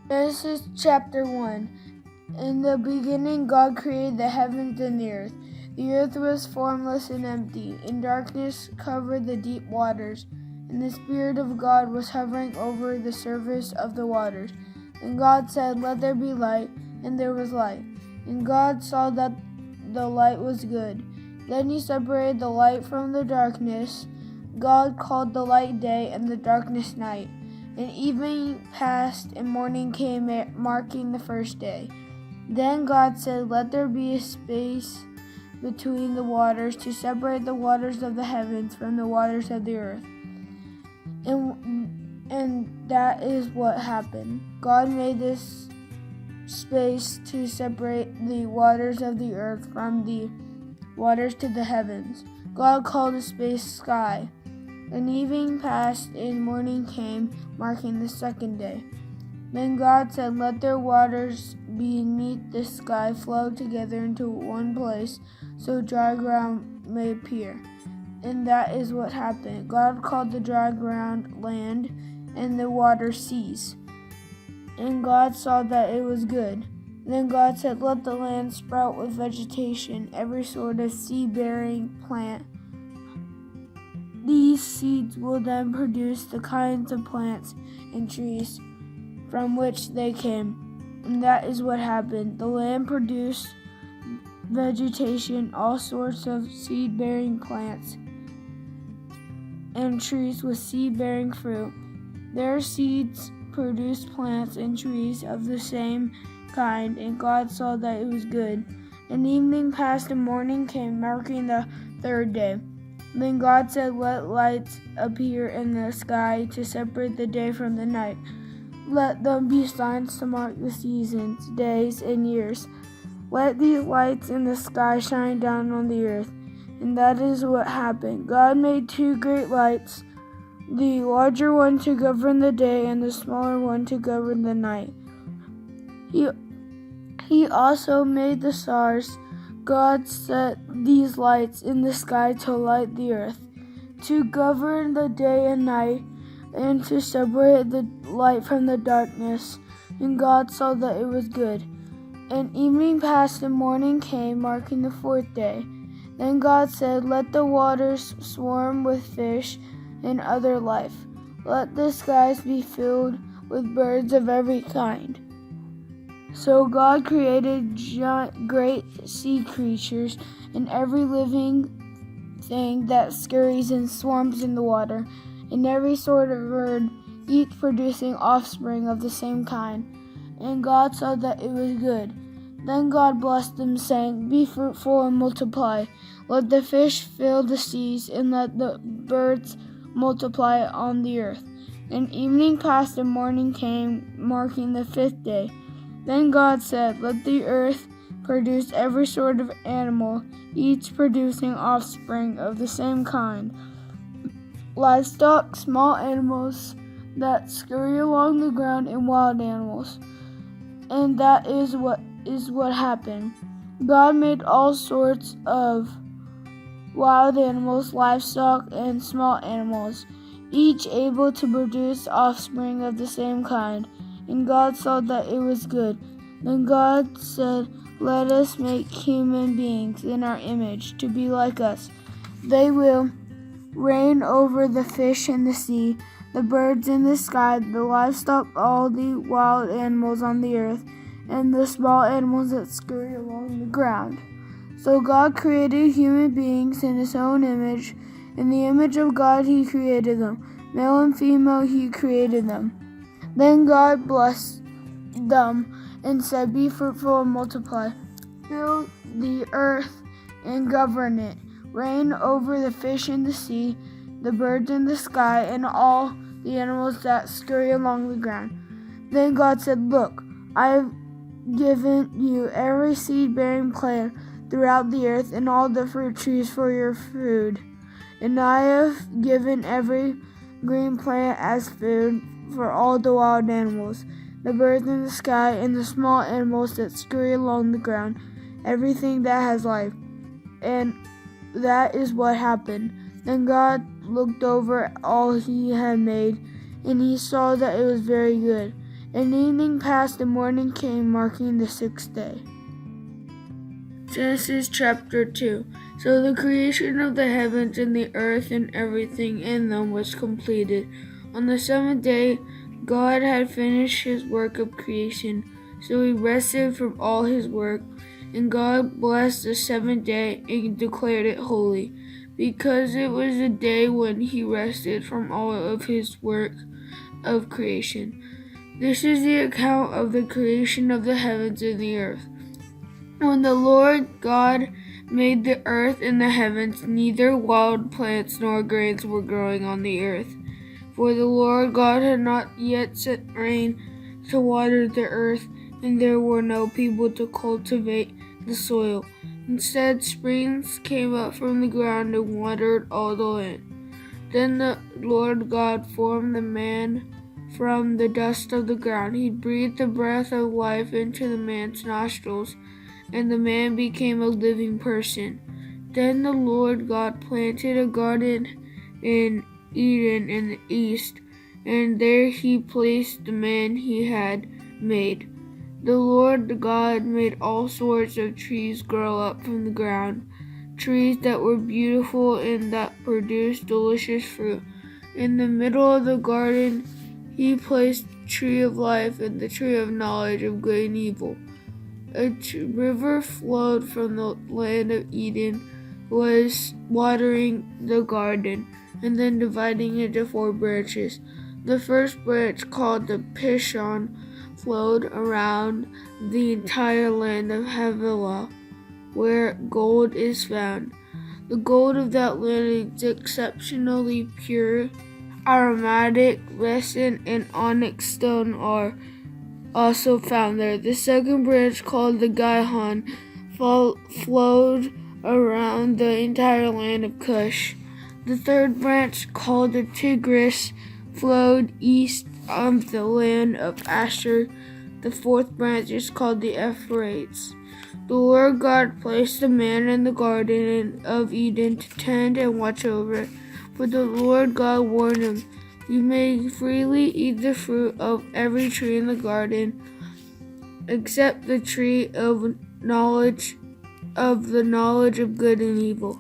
Genesis chapter 1. In the beginning, God created the heavens and the earth. The earth was formless and empty, and darkness covered the deep waters, and the Spirit of God was hovering over the surface of the waters. And God said, "Let there be light," and there was light. And God saw that the light was good. Then he separated the light from the darkness. God called the light day, and the darkness night. And evening passed, and morning came, marking the first day. Then God said, "Let there be a space between the waters to separate the waters of the heavens from the waters of the earth." And that is what happened. God made this space to separate the waters of the earth from the waters to the heavens. God called the space sky. And evening passed, and morning came, marking the second day. Then God said, "Let their waters beneath the sky flow together into one place, so dry ground may appear." And that is what happened. God called the dry ground land, and the water seas. And God saw that it was good. Then God said, "Let the land sprout with vegetation, every sort of seed-bearing plant. These seeds will then produce the kinds of plants and trees from which they came." And that is what happened. The land produced vegetation, all sorts of seed-bearing plants and trees with seed-bearing fruit. Their seeds produced plants and trees of the same kind, and God saw that it was good. And evening passed, and morning came, marking the third day. Then God said, "Let lights appear in the sky to separate the day from the night. Let them be signs to mark the seasons, days, and years. Let these lights in the sky shine down on the earth." And that is what happened. God made two great lights, the larger one to govern the day and the smaller one to govern the night. He also made the stars. God set these lights in the sky to light the earth, to govern the day and night, and to separate the light from the darkness. And God saw that it was good. And evening passed, and morning came, marking the fourth day. Then God said, "Let the waters swarm with fish and other life. Let the skies be filled with birds of every kind." So God created great sea creatures and every living thing that scurries and swarms in the water, and every sort of bird, each producing offspring of the same kind. And God saw that it was good. Then God blessed them, saying, "Be fruitful and multiply. Let the fish fill the seas, and let the birds multiply on the earth." And evening passed, and morning came, marking the fifth day. Then God said, "Let the earth produce every sort of animal, each producing offspring of the same kind, livestock, small animals that scurry along the ground, and wild animals." And that is what happened. God made all sorts of wild animals, livestock, and small animals, each able to produce offspring of the same kind. And God saw that it was good. Then God said, "Let us make human beings in our image, to be like us. They will reign over the fish in the sea, the birds in the sky, the livestock, all the wild animals on the earth, and the small animals that scurry along the ground." So God created human beings in his own image. In the image of God he created them. Male and female he created them. Then God blessed them and said, "Be fruitful and multiply. Fill the earth and govern it. Reign over the fish in the sea, the birds in the sky, and all the animals that scurry along the ground." Then God said, "Look, I have given you every seed-bearing plant throughout the earth and all the fruit trees for your food. And I have given every green plant as food for all the wild animals, the birds in the sky, and the small animals that scurry along the ground, everything that has life." And that is what happened. Then God looked over all he had made, and he saw that it was very good. And evening passed and morning came, marking the sixth day. Genesis chapter 2. So the creation of the heavens and the earth and everything in them was completed. On the seventh day, God had finished his work of creation, so he rested from all his work. And God blessed the seventh day and declared it holy, because it was the day when he rested from all of his work of creation. This is the account of the creation of the heavens and the earth. When the Lord God made the earth and the heavens, neither wild plants nor grains were growing on the earth, for the Lord God had not yet sent rain to water the earth, and there were no people to cultivate the soil. Instead, springs came up from the ground and watered all the land. Then the Lord God formed the man from the dust of the ground. He breathed the breath of life into the man's nostrils, and the man became a living person. Then the Lord God planted a garden in Eden in the east, and there he placed the man he had made. The Lord God made all sorts of trees grow up from the ground, trees that were beautiful and that produced delicious fruit. In the middle of the garden he placed the tree of life and the tree of knowledge of good and evil. A river flowed from the land of Eden, was watering the garden, and then dividing into 4 branches. The first branch, called the Pishon, flowed around the entire land of Havilah, where gold is found. The gold of that land is exceptionally pure. Aromatic resin and onyx stone are also found there. The second branch, called the Gihon, flowed around the entire land of Cush. The third branch, called the Tigris, flowed east of the land of Asher. The fourth branch is called the Euphrates. The Lord God placed the man in the garden of Eden to tend and watch over it. For the Lord God warned him, "You may freely eat the fruit of every tree in the garden, except the tree of the knowledge of good and evil.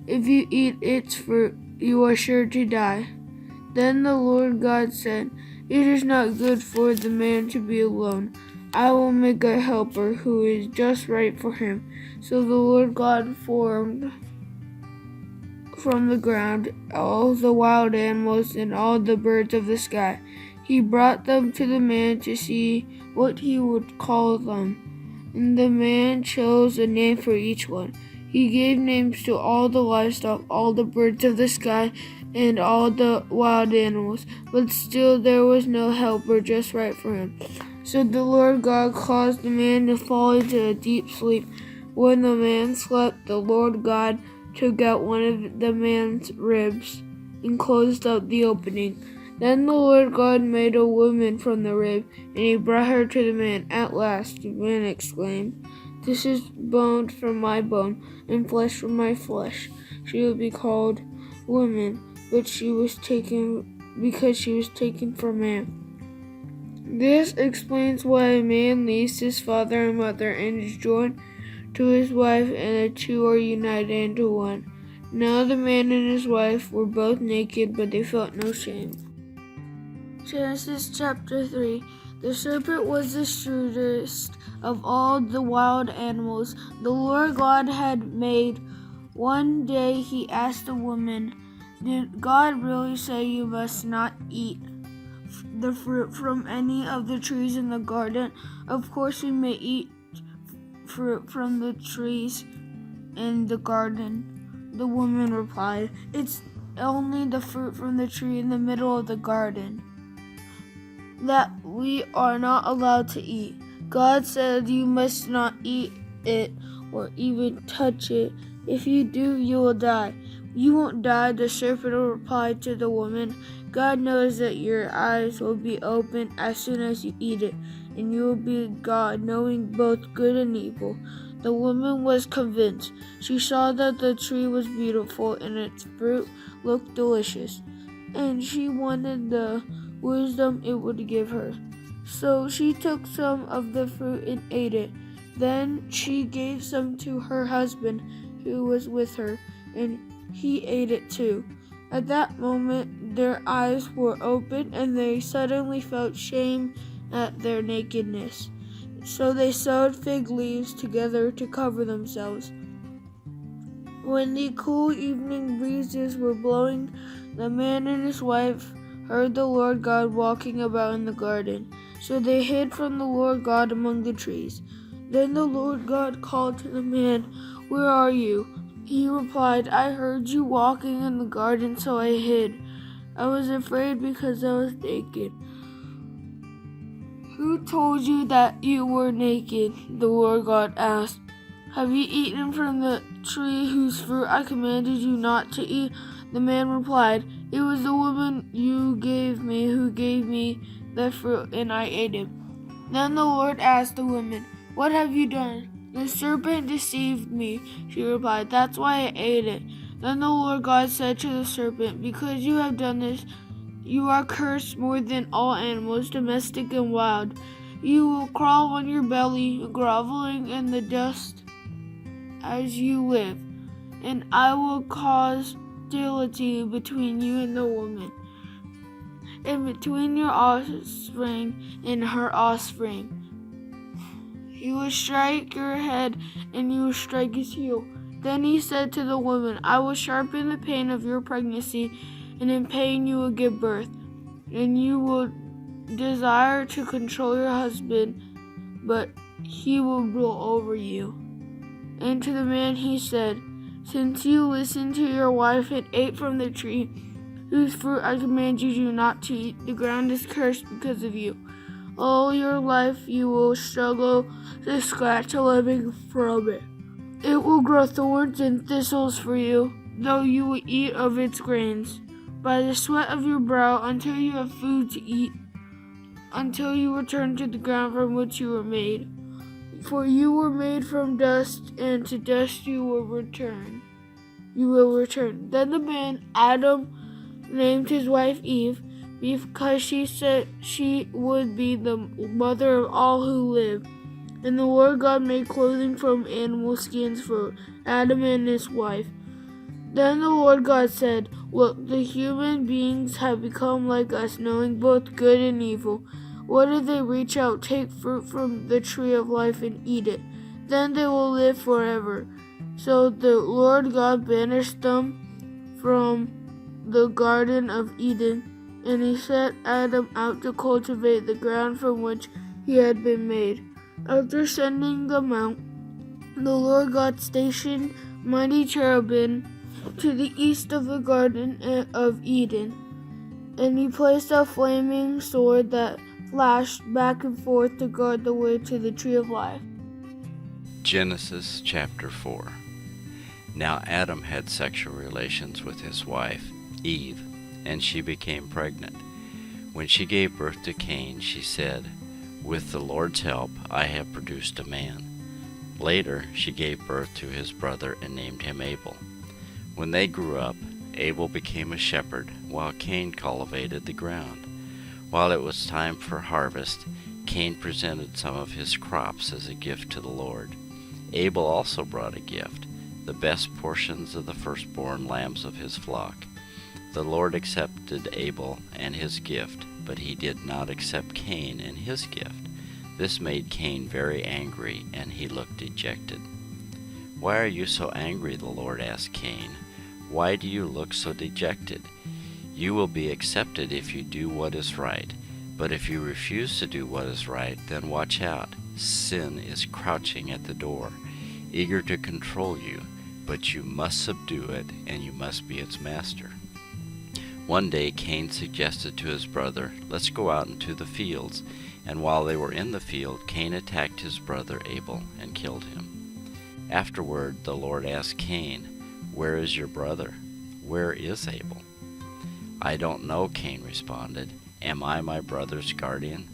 If you eat its fruit, you are sure to die." Then the Lord God said, "It is not good for the man to be alone. I will make a helper who is just right for him." So the Lord God formed from the ground all the wild animals and all the birds of the sky. He brought them to the man to see what he would call them. And the man chose a name for each one. He gave names to all the livestock, all the birds of the sky, and all the wild animals. But still there was no helper just right for him. So the Lord God caused the man to fall into a deep sleep. When the man slept, the Lord God took out one of the man's ribs and closed up the opening. Then the Lord God made a woman from the rib, and he brought her to the man. At last, the man exclaimed, "This is bone from my bone and flesh from my flesh. She will be called woman, because she was taken from man." This explains why a man leaves his father and mother and is joined to his wife, and the two are united into one. Now the man and his wife were both naked, but they felt no shame. Genesis chapter 3. The serpent was the shrewdest of all the wild animals the Lord God had made. One day he asked the woman, "Did God really say you must not eat the fruit from any of the trees in the garden?" "Of course we may eat fruit from the trees in the garden," the woman replied. "It's only the fruit from the tree in the middle of the garden that we are not allowed to eat. God said you must not eat it or even touch it. If you do, you will die." "You won't die," the serpent replied to the woman. "God knows that your eyes will be opened as soon as you eat it, and you will be God, knowing both good and evil." The woman was convinced. She saw that the tree was beautiful and its fruit looked delicious, and she wanted the wisdom it would give her. So she took some of the fruit and ate it. Then she gave some to her husband who was with her, and he ate it too. At that moment their eyes were opened, and they suddenly felt shame at their nakedness. So they sewed fig leaves together to cover themselves. When the cool evening breezes were blowing, the man and his wife heard the Lord God walking about in the garden. So they hid from the Lord God among the trees. Then the Lord God called to the man, "Where are you?" He replied, "I heard you walking in the garden, so I hid. I was afraid because I was naked." "Who told you that you were naked?" the Lord God asked. "Have you eaten from the tree whose fruit I commanded you not to eat?" The man replied, "It was the woman you gave me who gave me the fruit, and I ate it." Then the Lord asked the woman, "What have you done?" "The serpent deceived me," she replied. "That's why I ate it." Then the Lord God said to the serpent, "Because you have done this, you are cursed more than all animals, domestic and wild. You will crawl on your belly, groveling in the dust as you live, and I will cause hostility between you and the woman, and between your offspring and her offspring. He will strike your head, and you will strike his heel." Then he said to the woman, "I will sharpen the pain of your pregnancy, and in pain you will give birth, and you will desire to control your husband, but he will rule over you." And to the man he said, "Since you listened to your wife and ate from the tree whose fruit I commanded you not to eat, the ground is cursed because of you. All your life you will struggle to scratch a living from it. It will grow thorns and thistles for you, though you will eat of its grains. By the sweat of your brow until you have food to eat, until you return to the ground from which you were made. For you were made from dust, and to dust you will return. Then the man, Adam, named his wife Eve, because she said she would be the mother of all who live. And the Lord God made clothing from animal skins for Adam and his wife. Then the Lord God said, "Look, the human beings have become like us, knowing both good and evil. What if they reach out, take fruit from the tree of life, and eat it? Then they will live forever." So the Lord God banished them from the Garden of Eden, and he set Adam out to cultivate the ground from which he had been made. After sending them out, the Lord God stationed mighty cherubim to the east of the Garden of Eden, and he placed a flaming sword that flashed back and forth to guard the way to the tree of life. Genesis chapter 4. Now Adam had sexual relations with his wife, Eve, and she became pregnant. When she gave birth to Cain, she said, "With the Lord's help, I have produced a man." Later, she gave birth to his brother and named him Abel. When they grew up, Abel became a shepherd, while Cain cultivated the ground. While it was time for harvest, Cain presented some of his crops as a gift to the Lord. Abel also brought a gift, the best portions of the firstborn lambs of his flock. The Lord accepted Abel and his gift, but he did not accept Cain and his gift. This made Cain very angry, and he looked dejected. "Why are you so angry?" the Lord asked Cain. "Why do you look so dejected? You will be accepted if you do what is right, but if you refuse to do what is right, then watch out. Sin is crouching at the door, eager to control you, but you must subdue it, and you must be its master." One day Cain suggested to his brother, "Let's go out into the fields." And while they were in the field, Cain attacked his brother Abel and killed him. Afterward, the Lord asked Cain, "Where is your brother? Where is Abel?" "I don't know," Cain responded. "Am I my brother's guardian?"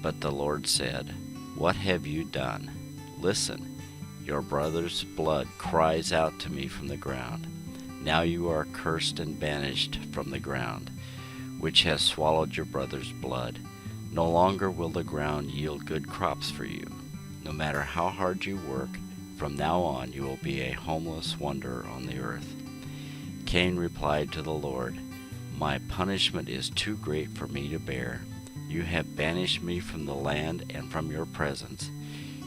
But the Lord said, "What have you done? Listen, your brother's blood cries out to me from the ground. Now you are cursed and banished from the ground, which has swallowed your brother's blood. No longer will the ground yield good crops for you. No matter how hard you work, from now on you will be a homeless wanderer on the earth. Cain replied to the Lord, My punishment is too great for me to bear. You have banished me from the land and from your presence.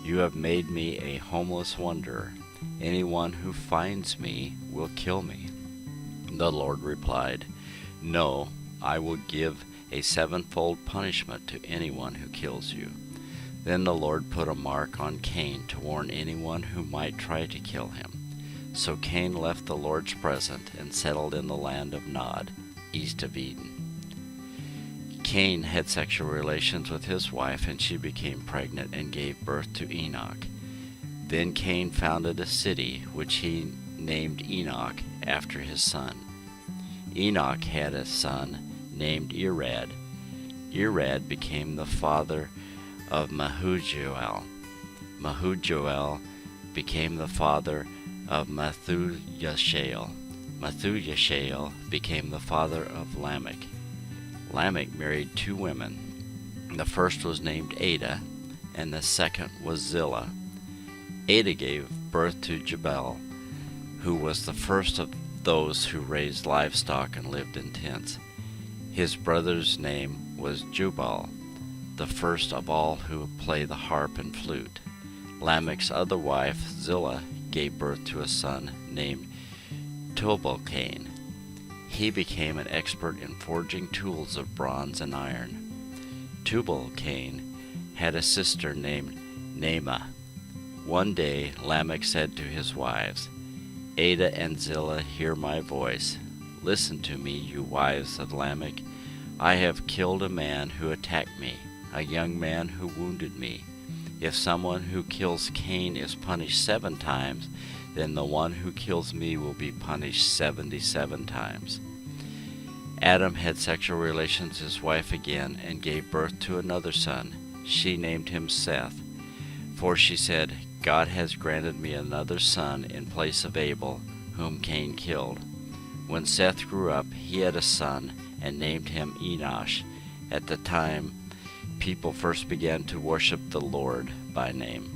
You have made me a homeless wanderer. Anyone who finds me will kill me. The Lord replied, No, I will give a sevenfold punishment to anyone who kills you. Then the Lord put a mark on Cain to warn anyone who might try to kill him. So Cain left the Lord's presence and settled in the land of Nod, east of Eden. Cain had sexual relations with his wife, and she became pregnant and gave birth to Enoch. Then Cain founded a city, which he named Enoch after his son. Enoch had a son named Irad. Irad became the father of Mehujael. Mehujael became the father of Methushael. Methushael became the father of Lamech. Lamech married 2 women. The first was named Ada, and the second was Zillah. Ada gave birth to Jabal, who was the first of those who raised livestock and lived in tents. His brother's name was Jubal, the first of all who play the harp and flute. Lamech's other wife, Zillah, gave birth to a son named Tubal-Cain. He became an expert in forging tools of bronze and iron. Tubal-Cain had a sister named Naamah. One day Lamech said to his wives, Ada and Zillah, hear my voice. Listen to me, you wives of Lamech. I have killed a man who attacked me, a young man who wounded me. If someone who kills Cain is punished 7 times, then the one who kills me will be punished 77 times. Adam had sexual relations with his wife again and gave birth to another son. She named him Seth, for she said, God has granted me another son in place of Abel, whom Cain killed. When Seth grew up, he had a son and named him Enosh. At the time, people first began to worship the Lord by name.